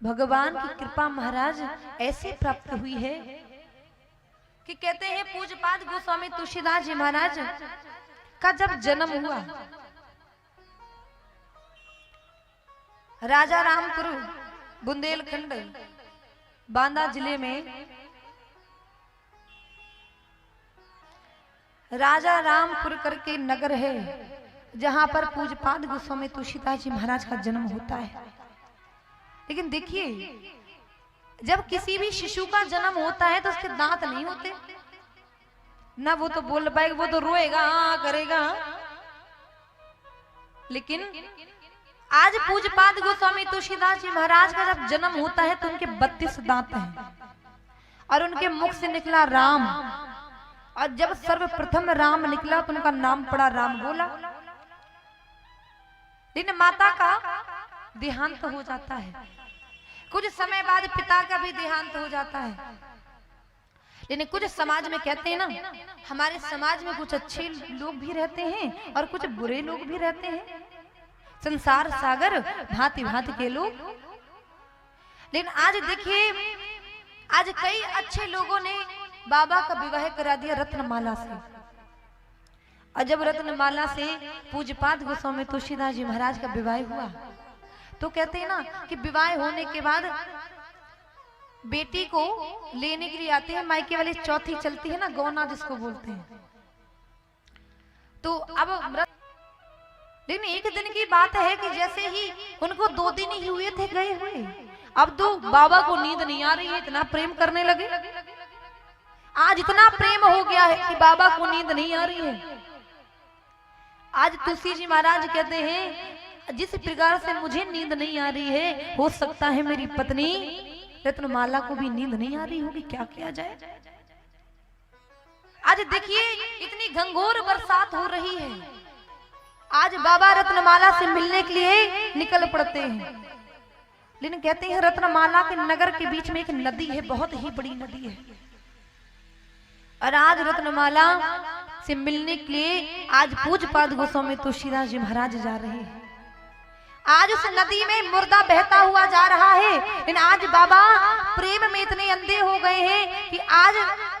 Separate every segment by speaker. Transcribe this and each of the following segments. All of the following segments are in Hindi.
Speaker 1: भगवान की कृपा महाराज ऐसे प्राप्त हुई है कि कहते हैं पूज्यपाद गोस्वामी तुलसीदास जी महाराज का जब जन्म हुआ, राजा रामपुर बुंदेलखंड बांदा जिले में राजा रामपुर करके नगर है, जहां पर पूज्यपाद गोस्वामी तुलसीदास जी महाराज का जन्म होता है। लेकिन देखिए, जब किसी भी शिशु का जन्म होता है तो उसके दांत नहीं होते ना, वो तो बोल पाएगा, वो तो रोएगा, करेगा। लेकिन आज पूज्यपाद गोस्वामी तुलसीदास जी महाराज का जब जन्म होता है तो उनके 32 दांत हैं और उनके मुख से निकला राम, और जब सर्वप्रथम राम निकला तो उनका नाम पड़ा राम बोला। लेकिन माता का देहांत हो जाता है, कुछ समय बाद पिता का भी देहांत हो जाता है। लेकिन कुछ समाज में कहते हैं ना, हमारे समाज में कुछ अच्छे लोग भी रहते हैं और कुछ बुरे लोग भी रहते हैं, संसार सागर भांति भांति के लोग। लेकिन आज देखिए, आज कई अच्छे लोगों ने बाबा का विवाह करा दिया रत्नमाला से, और जब रत्नमाला से पूज्यपाद गोस्वामी तुलसीदास जी महाराज का विवाह हुआ तो कहते हैं ना कि विवाह होने के बाद बेटी को लेने के लिए आते हैं मायके वाले, चौथी चलती है ना, गौना जिसको बोलते हैं। तो अब लेकिन एक दिन की बात है कि जैसे ही उनको 2 दिन ही हुए थे गए हुए, अब तो बाबा को नींद नहीं आ रही है, इतना प्रेम करने लगे। आज इतना प्रेम हो गया है कि बाबा को नींद नहीं आ रही है। आज तुलसी जी महाराज कहते हैं, जिस प्रकार से मुझे नींद नहीं आ रही है, हो सकता है मेरी पत्नी रत्नमाला को भी नींद नहीं आ रही होगी, क्या किया जाए। आज देखिए, इतनी घंघोर बरसात हो रही है, आज बाबा रत्नमाला से मिलने के लिए निकल पड़ते हैं। लेकिन कहते हैं रत्नमाला के नगर के बीच में एक नदी है, बहुत ही बड़ी नदी है, और आज रत्नमाला से मिलने के लिए आज पूज्यपाद गोस्वामी तुलसीदास जी महाराज जा रहे हैं। आज उस नदी में मुर्दा बहता हुआ जा रहा है, लेकिन आज बाबा प्रेम में इतने अंधे हो गए हैं कि आज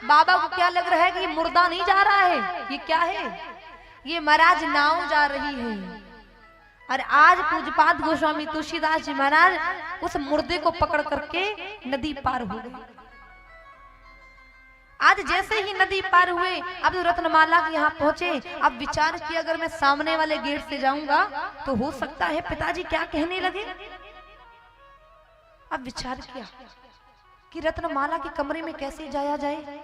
Speaker 1: बाबा को क्या लग रहा है कि ये मुर्दा नहीं जा रहा है, ये क्या है, ये महाराज नाव जा रही है। और आज पूज्यपाद गोस्वामी तुलसीदास जी महाराज उस मुर्दे को पकड़ करके नदी पार हो गए। आज जैसे ही नदी पार हुए, अब रत्नमाला के यहाँ पहुंचे, अब विचार किया अगर मैं सामने वाले गेट से जाऊंगा तो हो सकता है पिताजी क्या कहने लगे। अब विचार किया कि रत्नमाला के कमरे में कैसे जाया जाए।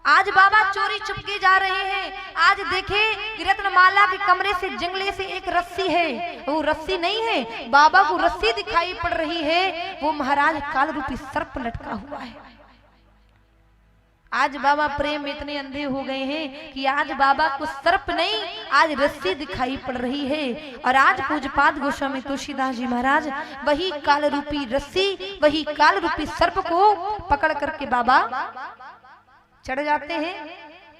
Speaker 1: आज बाबा चोरी चुपके जा रहे हैं। आज देखे कि रत्नमाला के कमरे से जंगले से एक रस्सी है, वो रस्सी नहीं है, बाबा को रस्सी दिखाई पड़ रही है, वो महाराज काल रूपी सर्प लटका हुआ है। आज बाबा प्रेम में इतने अंधे हो गए हैं कि आज बाबा को सर्प नहीं, आज रस्सी दिखाई पड़ रही है। और आज पूज्यपाद गोस्वामी तुलसीदास जी महाराज वही काल रूपी रस्सी, वही काल रूपी सर्प को पकड़ करके बाबा चढ़ जाते हैं।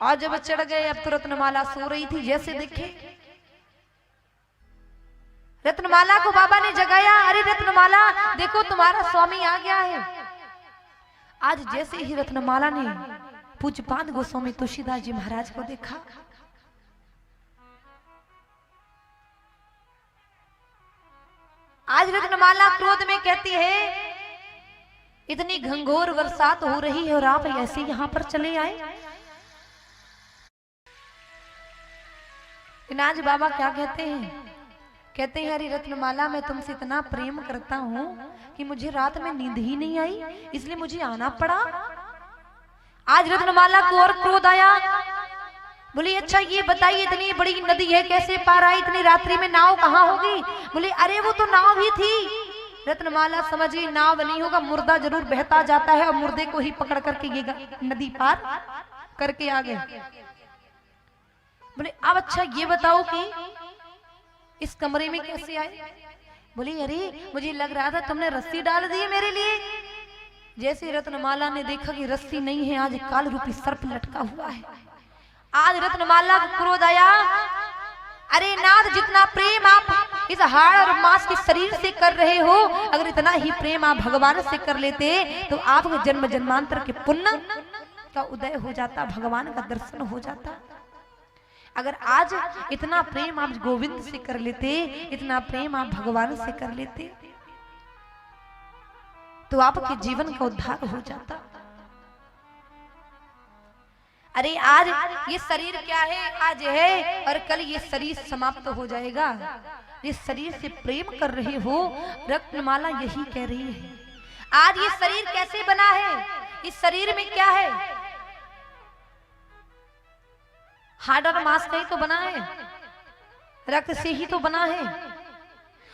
Speaker 1: और जब चढ़ गए, अब तो रत्नमाला सो रही थी, जैसे देखे रत्नमाला को बाबा ने जगाया, अरे रत्नमाला देखो तुम्हारा स्वामी आ गया है। आज जैसे ही रत्नमाला ने पूज्यपाद गोस्वामी तुलसीदास जी महाराज को देखा, आज रत्नमाला क्रोध में कहती है, इतनी घंघोर बरसात हो रही है और आप ऐसे यहाँ पर चले आए। आज बाबा क्या कहते हैं, कहते हैं अरे रत्नमाला मैं तुमसे इतना प्रेम करता हूँ कि मुझे रात में नींद ही नहीं आई, इसलिए मुझे आना पड़ा। आज रत्नमाला को और क्रोध आया, बोली अच्छा ये बताइए इतनी बड़ी नदी है कैसे पार आई, इतनी रात्रि में नाव कहाँ होगी। बोले अरे वो तो नाव ही थी। रत्नमाला समझ गई नाव नहीं होगा, मुर्दा जरूर बहता जाता है और मुर्दे को ही पकड़ करके ये नदी पार करके आ गए। बोले अब अच्छा ये बताओ कि इस कमरे में कैसे आए। बोली अरे मुझे लग रहा था तुमने रस्सी डाल दी है मेरे लिए। जैसे रत्नमाला ने देखा कि रस्सी नहीं है, आज काल रूपी सर्प लटका हुआ है। आज रत्नमाला को क्रोध आया, अरे नाथ जितना प्रेम आप इस हाड़ और मांस के शरीर से कर रहे हो, अगर इतना ही प्रेम आप भगवान से कर लेते तो आपके जन्म जन्मांतर के पुण्य का उदय हो जाता, भगवान का दर्शन हो जाता। अगर आज इतना प्रेम आप गोविंद से कर लेते, इतना प्रेम आप भगवान से कर लेते, तो आपके जीवन का उद्धार हो जाता। अरे आज ये शरीर क्या है, आज है और कल ये शरीर समाप्त हो जाएगा। इस शरीर से प्रेम कर रहे हो, रत्नमाला यही कह रही है। आज ये शरीर कैसे बना है, इस शरीर में क्या है, हाड़ और मांस का ही तो बना है, रक्त से ही तो बना है।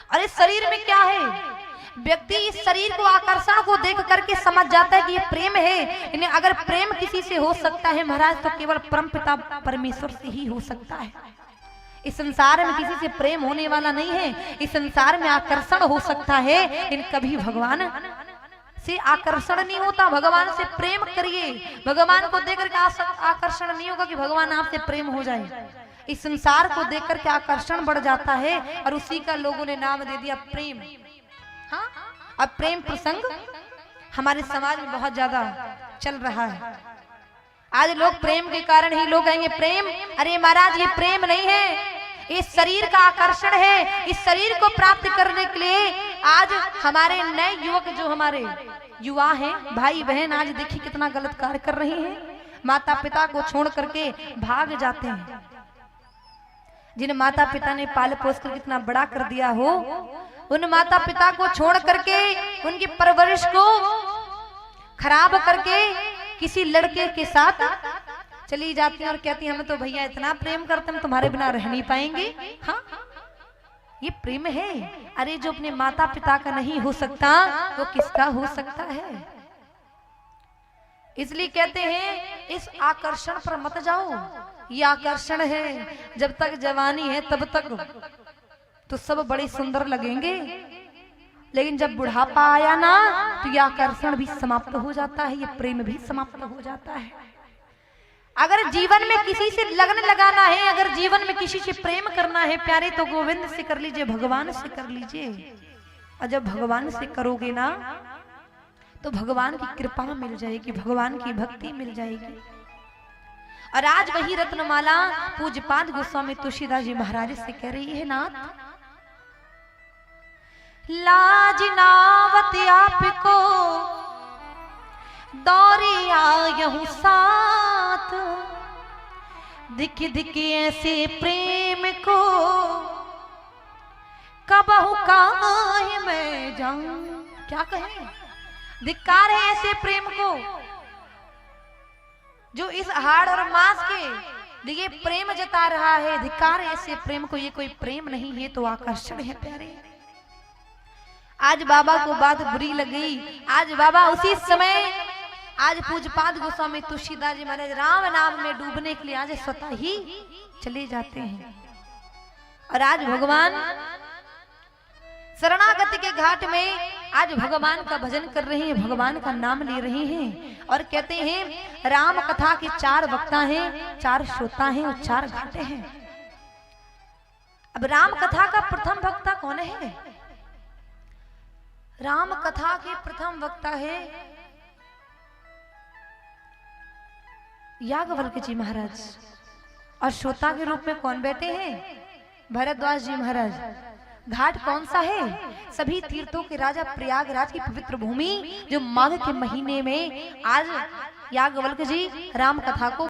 Speaker 1: और इस शरीर में क्या है, व्यक्ति इस शरीर को, आकर्षण को देख करके समझ जाता है कि ये प्रेम है। इन्हें अगर प्रेम किसी से हो सकता है महाराज, तो केवल परमपिता परमेश्वर से ही हो सकता है। इस संसार में किसी से प्रेम होने वाला नहीं है। इस संसार में आकर्षण हो सकता है, लेकिन कभी भगवान से आकर्षण नहीं होता। भगवान से प्रेम करिए, भगवान को देख करके आकर्षण नहीं होगा कि भगवान आपसे प्रेम हो जाए। इस संसार को देख करके आकर्षण बढ़ जाता है, और उसी का लोगों ने नाम दे दिया प्रेम। हाँ, अब प्रेम प्रसंग हमारे समाज में बहुत ज्यादा चल रहा है। आज लोग प्रेम के कारण ही लोग कहेंगे प्रेम, अरे महाराज ये प्रेम नहीं है, इस शरीर का आकर्षण है। इस शरीर को प्राप्त करने के लिए आज हमारे नए युवक, जो हमारे युवा हैं, भाई बहन, आज देखिए कितना गलत कार्य कर रहे हैं। माता पिता को छोड़ करके भाग जाते हैं। जिन माता पिता ने पाल पोस कर कितना बड़ा कर दिया हो, उन माता पिता को छोड़ करके, उनकी परवरिश को खराब करके किसी लड़के के साथ चली जाती हैं और कहती हैं हमें तो भैया इतना प्रेम करते, हम तुम्हारे बिना रह नहीं पाएंगे। हाँ, ये प्रेम है। अरे जो अपने माता पिता का नहीं हो सकता, वो किसका हो सकता है। इसलिए कहते हैं इस आकर्षण पर मत जाओ। ये आकर्षण है, जब तक जवानी है तब तक तो सब बड़े सुंदर लगेंगे, लेकिन जब बुढ़ापा आया ना, तो ये आकर्षण भी समाप्त हो जाता है, ये प्रेम भी समाप्त हो जाता है। अगर जीवन में किसी से लगन लगाना है, अगर जीवन में किसी से प्रेम करना है प्यारे, तो गोविंद से कर लीजिए, भगवान से कर लीजिए। और जब भगवान से करोगे ना, तो भगवान की कृपा मिल जाएगी, भगवान की भक्ति मिल जाएगी। और आज वही रत्नमाला पूज्यपाद गोस्वामी तुलसीदास जी महाराज से कह रही है, नाथ लाज नावत आपको दौरे आयहूं साथ, दिख दिख ऐसे प्रेम को कबहू काहे मैं जाऊं। क्या कहें, धिक्कार है ऐसे प्रेम को जो इस हाड़ और मांस के लिए प्रेम जता रहा है। धिक्कार है ऐसे प्रेम को, ये कोई प्रेम नहीं है, तो आकर्षण है प्यारे। आज बाबा को बात बुरी लगी, आज बाबा उसी समय, आज पूज्यपाद गोस्वामी तुलसीदास जी महाराज राम नाम में डूबने के लिए आज स्वतः ही चले जाते हैं। और आज भगवान शरणागति के घाट में आज भगवान का भजन कर रहे हैं, भगवान का नाम ले रहे हैं। और कहते हैं राम कथा के 4 वक्ता हैं, 4 श्रोता हैं और 4 घाटे हैं। अब राम कथा का प्रथम वक्ता कौन है? राम कथा के प्रथम वक्ता है याज्ञवल्क्य जी महाराज, और श्रोता के रूप में कौन बैठे हैं? भरद्वाज जी महाराज। घाट कौन सा है? सभी तीर्थों के राजा प्रयागराज की पवित्र भूमि, जो माघ के महीने में आज याज्ञवल्क्य जी राम कथा को